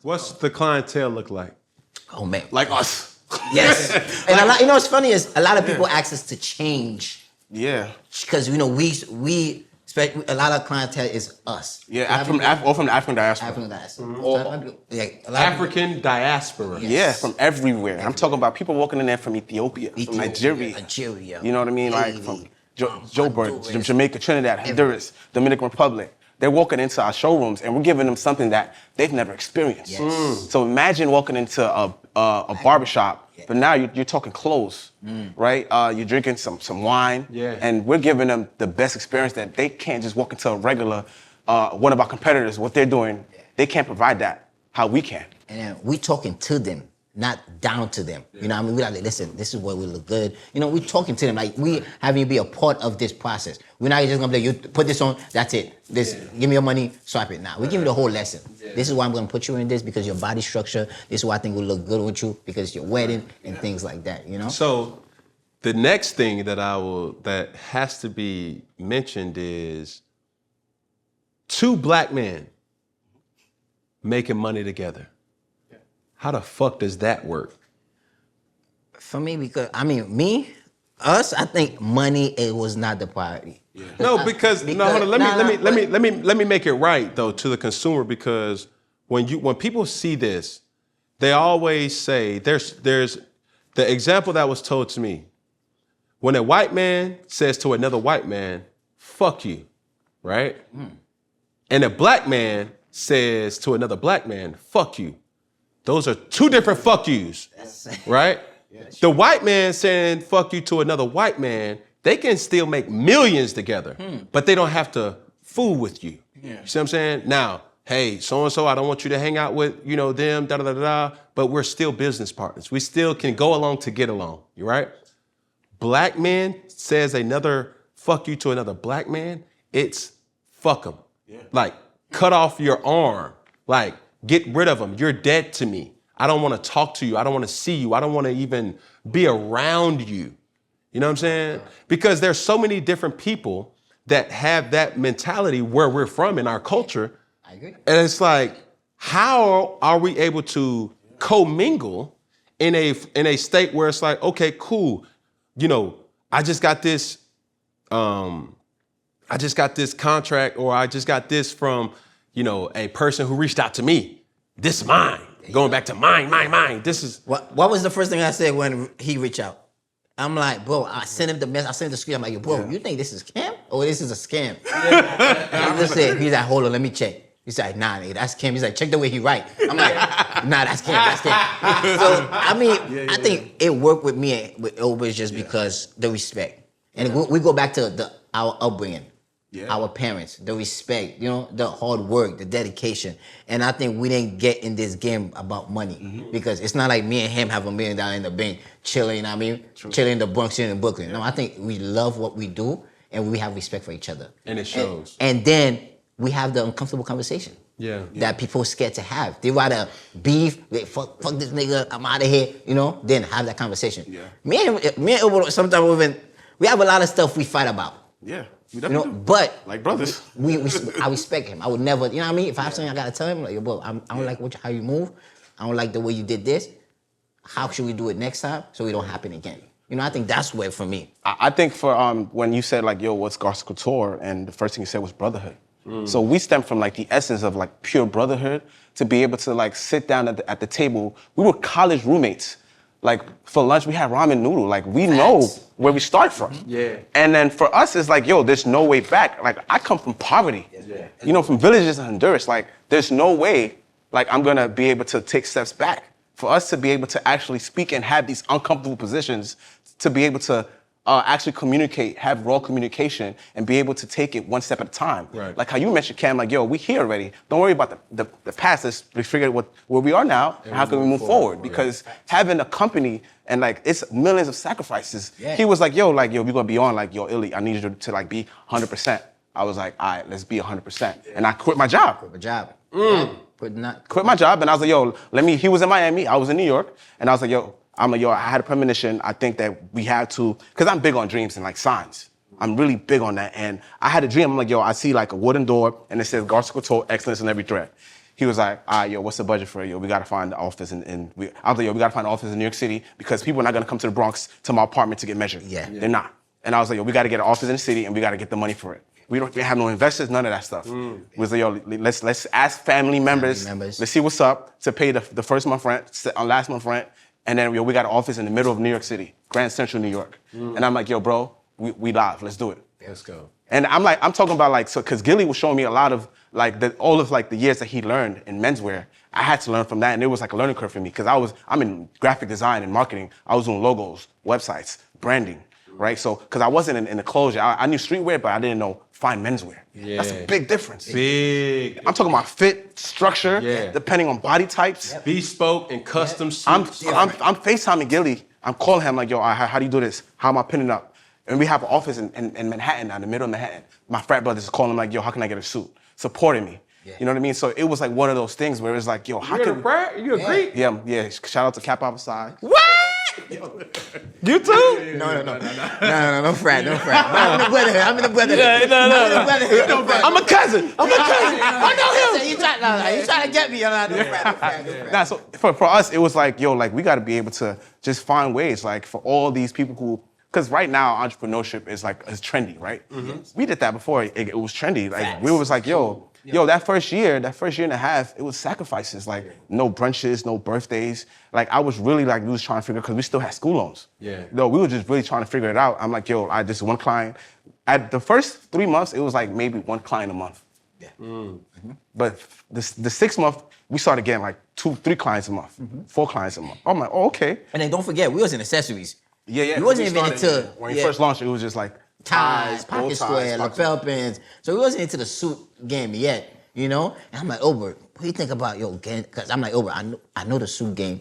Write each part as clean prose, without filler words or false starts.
What's the clientele look like? Oh man, Like us. yes. And a lot, what's funny is a lot of people ask us to change. Yeah. Because we a lot of clientele is us. Yeah, from the African diaspora. African diaspora. African diaspora. Yes. Yeah, from everywhere. I'm talking about people walking in there from Ethiopia, from Nigeria. You know what I mean? Like from Joburg, Jamaica, Trinidad, Honduras, Dominican Republic. They're walking into our showrooms and we're giving them something that they've never experienced. Yes. So imagine walking into a barbershop, but now you're talking clothes, right? You're drinking some wine, and we're giving them the best experience that they can't just walk into a regular, one of our competitors, what they're doing, they can't provide that how we can. And then we talking to them, not down to them. You know what I mean? We're like, listen, this is where we look good. You know, we're talking to them like we having you be a part of this process. We're not just gonna be like, you put this on, that's it. Give me your money, swipe it. Now, we give you the whole lesson. This is why I'm gonna put you in this because your body structure. This is why I think will look good with you because your wedding and things like that, you know? So the next thing that has to be mentioned is 2 black men making money together. How the fuck does that work? For me, because us, I think money it was not the priority. Yeah. No, because hold on, let me make it right though to the consumer because when people see this, they always say there's the example that was told to me. When a white man says to another white man, "Fuck you," right? And a black man says to another black man, "Fuck you." Those are 2 different fuck yous, right? The white man saying fuck you to another white man, they can still make millions together, but they don't have to fool with you. You see what I'm saying? Now, hey, so-and-so, I don't want you to hang out with, them, da-da-da-da, but we're still business partners. We still can go along to get along, you right? Black man says another fuck you to another black man, it's fuck him. Like, cut off your arm. Like, get rid of him. You're dead to me. I don't want to talk to you. I don't want to see you. I don't want to even be around you. You know what I'm saying? Because there's so many different people that have that mentality where we're from in our culture. I agree. And it's like, how are we able to commingle in a state where it's like, okay, cool. I just got this contract or I just got this from a person who reached out to me. This is mine. Going back to mine. This is... What was the first thing I said when he reached out? I'm like, bro, I sent him the message. I sent him the screen. I'm like, bro, you think this is a scam? Or this is a scam? He's like, hold on, let me check. He's like, nah, nigga, that's Kim. He's like, check the way he write. I'm like, nah, that's Kim. So, I think it worked with me with Ilbert just because the respect. And we go back to our upbringing. Our parents, the respect, the hard work, the dedication. And I think we didn't get in this game about money because it's not like me and him have $1 million in the bank, chilling, chilling in the Bronx, chilling in Brooklyn. No, I think we love what we do and we have respect for each other. And it shows. And then we have the uncomfortable conversation. That people are scared to have. They rather beef, fuck this nigga, I'm out of here, than have that conversation. Me and Ilbert, sometimes we have a lot of stuff we fight about. We definitely do. But like brothers. I respect him. I would never, If I have something I gotta tell him, like, bro, I don't like how you move. I don't like the way you did this. How should we do it next time so it don't happen again? I think that's where for me. I think for when you said like, yo, what's Garce Couture? And the first thing you said was brotherhood. So we stem from like the essence of like pure brotherhood to be able to like sit down at the table. We were college roommates. Like for lunch, we had ramen noodle. Like we know where we start from. And then for us, it's like, yo, there's no way back. Like I come from poverty. From villages in Honduras. Like there's no way like I'm gonna be able to take steps back. For us to be able to actually speak and have these uncomfortable positions, to be able to actually communicate, have raw communication, and be able to take it one step at a time. Like how you mentioned, Cam, like, yo, we here already. Don't worry about the past. Let's figure out where we are now and how can we move forward. Because having a company and like it's millions of sacrifices. He was like, yo, we're gonna be on, like, yo, Illy, I need you to like be 100%. I was like, all right, let's be 100%. And I quit my job. Quit my job, and I was like, yo, he was in Miami, I was in New York, and I was like, yo, I had a premonition. I think that we have to, because I'm big on dreams and like signs. I'm really big on that. And I had a dream. I'm like, yo, I see like a wooden door and it says Garce Couture, excellence in every thread. He was like, all right, yo, what's the budget for it? Yo, we gotta find the office I was like, yo, we gotta find an office in New York City because people are not gonna come to the Bronx to my apartment to get measured. Yeah. They're not. And I was like, yo, we gotta get an office in the city and we gotta get the money for it. We don't have no investors, none of that stuff. We was like, yo, let's ask family members. Let's see what's up to pay the first month rent, last month rent, and then yo, we got an office in the middle of New York City, Grand Central New York. And I'm like, yo, bro, we live, let's do it. Let's go. And I'm talking about like, so, cause Gilly was showing me a lot of like all of like the years that he learned in menswear. I had to learn from that, and it was like a learning curve for me, cause I'm in graphic design and marketing. I was doing logos, websites, branding, right? So, cause I wasn't in the clothes. I knew streetwear, but I didn't know fine menswear. Yeah. That's a big difference. Big. I'm talking about fit, structure, depending on body types. Bespoke and custom suits. I'm FaceTiming Gilly. I'm calling him like, yo, how do you do this? How am I pinning up? And we have an office in Manhattan now, in the middle of Manhattan. My frat brothers is calling like, yo, how can I get a suit? Supporting me. Yeah. You know what I mean? So it was like one of those things where it's like, yo, how can... You agree? Yeah. Shout out to Cap Outside. What? You too? No frat. I'm in the brotherhood. I'm a cousin. I know him. You trying to get me? No frat. Nah, so for us, it was like, yo, like we got to be able to just find ways, like for all these people who... Because right now, entrepreneurship is trendy, right? We did that before. It was trendy. Like we was like, yo, that first year and a half, it was sacrifices. Like no brunches, no birthdays. Like I was really like, we was trying to figure, because we still had school loans. Yeah. No, we were just really trying to figure it out. I'm like, yo, this is one client. At the first 3 months, it was like maybe one client a month. Yeah. But the 6th month, we started getting like 2-3 clients a month, 4 clients a month. I'm like, oh, okay. And then don't forget, we was in accessories. Yeah. He wasn't even into... When he first launched, it was just like ties, pocket square, lapel pins. So he wasn't into the suit game yet, you know? And I'm like, Ilbert, what do you think about, getting... Because I'm like, Ilbert, I know the suit game.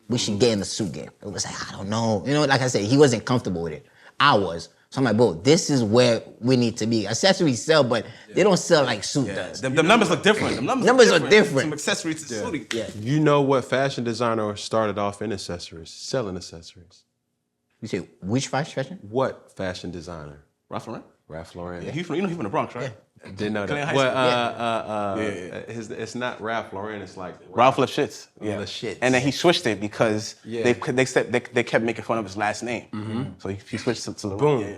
We should get in the suit game. It was like, I don't know. You know, like I said, he wasn't comfortable with it. I was. So I'm like, bro, this is where we need to be. Accessories sell, but they don't sell like suit does. The numbers look different. The numbers are different. Some accessories to suiting. Yeah. You know what fashion designer started off in accessories? Selling accessories. You say, which fashion? What fashion designer? Ralph Lauren? Ralph Lauren. Yeah, he's from the Bronx, right? Yeah. Didn't know that. Well, it's not Ralph Lauren. It's like Ralph Lashitz. Yeah. Lashitz. And then he switched it because they kept making fun of his last name. So he switched it to LeBron. Boom. Yeah.